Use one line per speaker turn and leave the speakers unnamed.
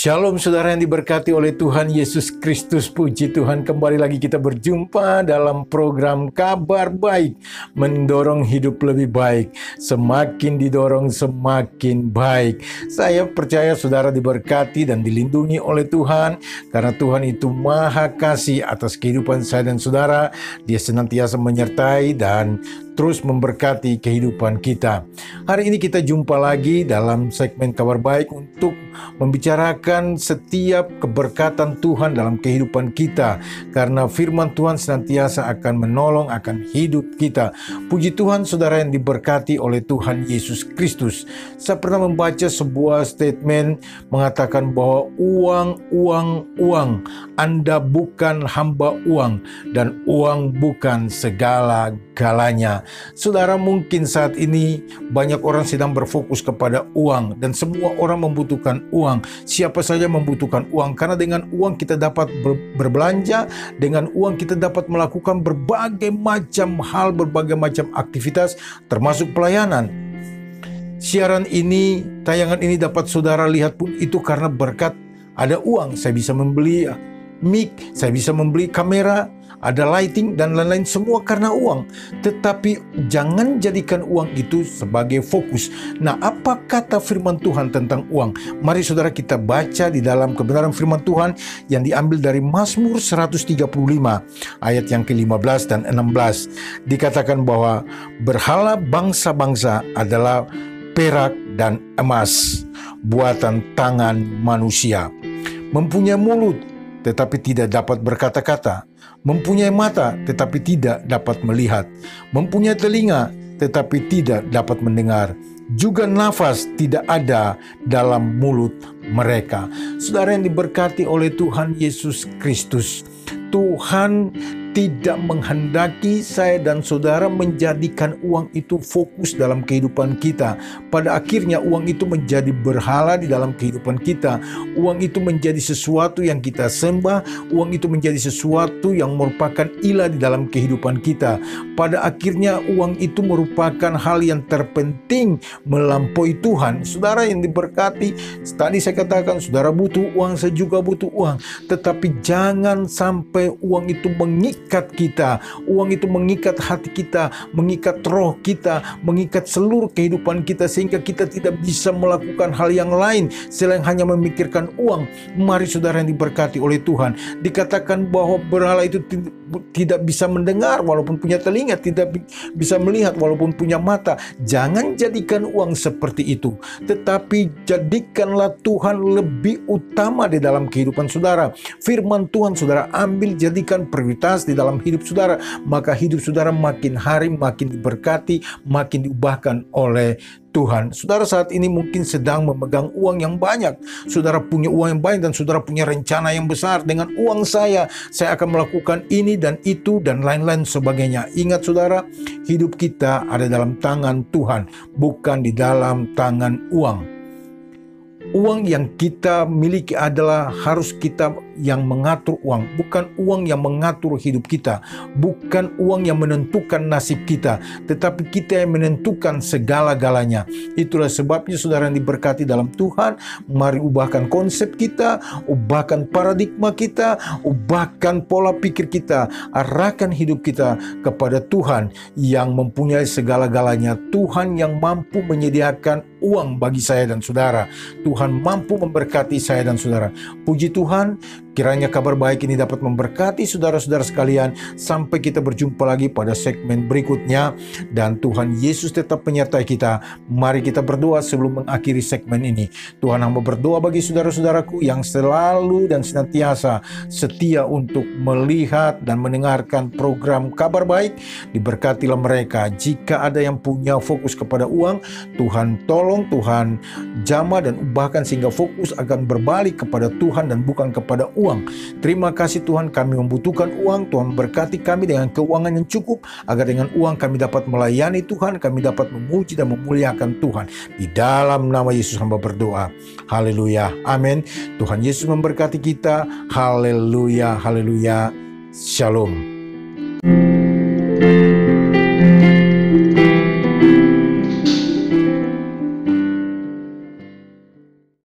Shalom saudara yang diberkati oleh Tuhan Yesus Kristus. Puji Tuhan, kembali lagi kita berjumpa dalam program Kabar Baik, mendorong hidup lebih baik. Semakin didorong semakin baik. Saya percaya saudara diberkati dan dilindungi oleh Tuhan, karena Tuhan itu Maha Kasih atas kehidupan saya dan saudara. Dia senantiasa menyertai dan terus memberkati kehidupan kita. Hari ini kita jumpa lagi dalam segmen Kabar Baik untuk membicarakan setiap keberkatan Tuhan dalam kehidupan kita, karena firman Tuhan senantiasa akan menolong akan hidup kita. Puji Tuhan saudara yang diberkati oleh Tuhan Yesus Kristus. Saya pernah membaca sebuah statement mengatakan bahwa uang, Anda bukan hamba uang, dan uang bukan segala-galanya. Saudara, mungkin saat ini banyak orang sedang berfokus kepada uang, dan semua orang membutuhkan uang. Siapa saja membutuhkan uang, karena dengan uang kita dapat berbelanja, dengan uang kita dapat melakukan berbagai macam hal, berbagai macam aktivitas, termasuk pelayanan. Siaran ini, tayangan ini dapat saudara lihat pun itu karena berkat ada uang. Saya bisa membeli mic, saya bisa membeli kamera, ada lighting dan lain-lain, semua karena uang. Tetapi jangan jadikan uang itu sebagai fokus. Nah, apa kata firman Tuhan tentang uang? Mari saudara kita baca di dalam kebenaran firman Tuhan yang diambil dari Mazmur 135 ayat yang ke-15 dan 16. Dikatakan bahwa berhala bangsa-bangsa adalah perak dan emas, buatan tangan manusia. Mempunyai mulut tetapi tidak dapat berkata-kata, mempunyai mata tetapi tidak dapat melihat, mempunyai telinga tetapi tidak dapat mendengar, juga nafas tidak ada dalam mulut mereka. Saudara yang diberkati oleh Tuhan Yesus Kristus, Tuhan tidak menghendaki saya dan saudara menjadikan uang itu fokus dalam kehidupan kita. Pada akhirnya uang itu menjadi berhala di dalam kehidupan kita. Uang itu menjadi sesuatu yang kita sembah. Uang itu menjadi sesuatu yang merupakan ilah di dalam kehidupan kita. Pada akhirnya uang itu merupakan hal yang terpenting melampaui Tuhan. Saudara yang diberkati, tadi saya katakan saudara butuh uang, saya juga butuh uang. Tetapi jangan sampai uang itu mengikat kita, uang itu mengikat hati kita, mengikat roh kita, mengikat seluruh kehidupan kita, sehingga kita tidak bisa melakukan hal yang lain selain hanya memikirkan uang. Mari saudara yang diberkati oleh Tuhan, dikatakan bahwa berhala itu tidak bisa mendengar walaupun punya telinga, tidak bisa melihat walaupun punya mata. Jangan jadikan uang seperti itu, tetapi jadikanlah Tuhan lebih utama di dalam kehidupan saudara. Firman Tuhan saudara ambil, jadikan prioritas di dalam hidup saudara, maka hidup saudara makin hari makin diberkati, makin diubahkan oleh Tuhan. Saudara saat ini mungkin sedang memegang uang yang banyak. Saudara punya uang yang banyak dan saudara punya rencana yang besar. Dengan uang saya akan melakukan ini dan itu dan lain-lain sebagainya. Ingat saudara, hidup kita ada dalam tangan Tuhan, bukan di dalam tangan uang. Uang yang kita miliki adalah harus kita yang mengatur uang, bukan uang yang mengatur hidup kita, bukan uang yang menentukan nasib kita, tetapi kita yang menentukan segala-galanya. Itulah sebabnya saudara yang diberkati dalam Tuhan, mari ubahkan konsep kita, ubahkan paradigma kita, ubahkan pola pikir kita, arahkan hidup kita kepada Tuhan yang mempunyai segala-galanya. Tuhan yang mampu menyediakan uang bagi saya dan saudara. Tuhan mampu memberkati saya dan saudara. Puji Tuhan, kiranya kabar baik ini dapat memberkati saudara-saudara sekalian. Sampai kita berjumpa lagi pada segmen berikutnya, dan Tuhan Yesus tetap menyertai kita. Mari kita berdoa sebelum mengakhiri segmen ini. Tuhan, hamba berdoa bagi saudara-saudaraku yang selalu dan senantiasa setia untuk melihat dan mendengarkan program kabar baik. Diberkatilah mereka. Jika ada yang punya fokus kepada uang, Tuhan tolong, Tuhan jamah dan ubahkan sehingga fokus akan berbalik kepada Tuhan dan bukan kepada uang. Terima kasih Tuhan, kami membutuhkan uang. Tuhan berkati kami dengan keuangan yang cukup, agar dengan uang kami dapat melayani Tuhan, kami dapat memuji dan memuliakan Tuhan. Di dalam nama Yesus hamba berdoa. Haleluya. Amin. Tuhan Yesus memberkati kita. Haleluya. Haleluya. Shalom.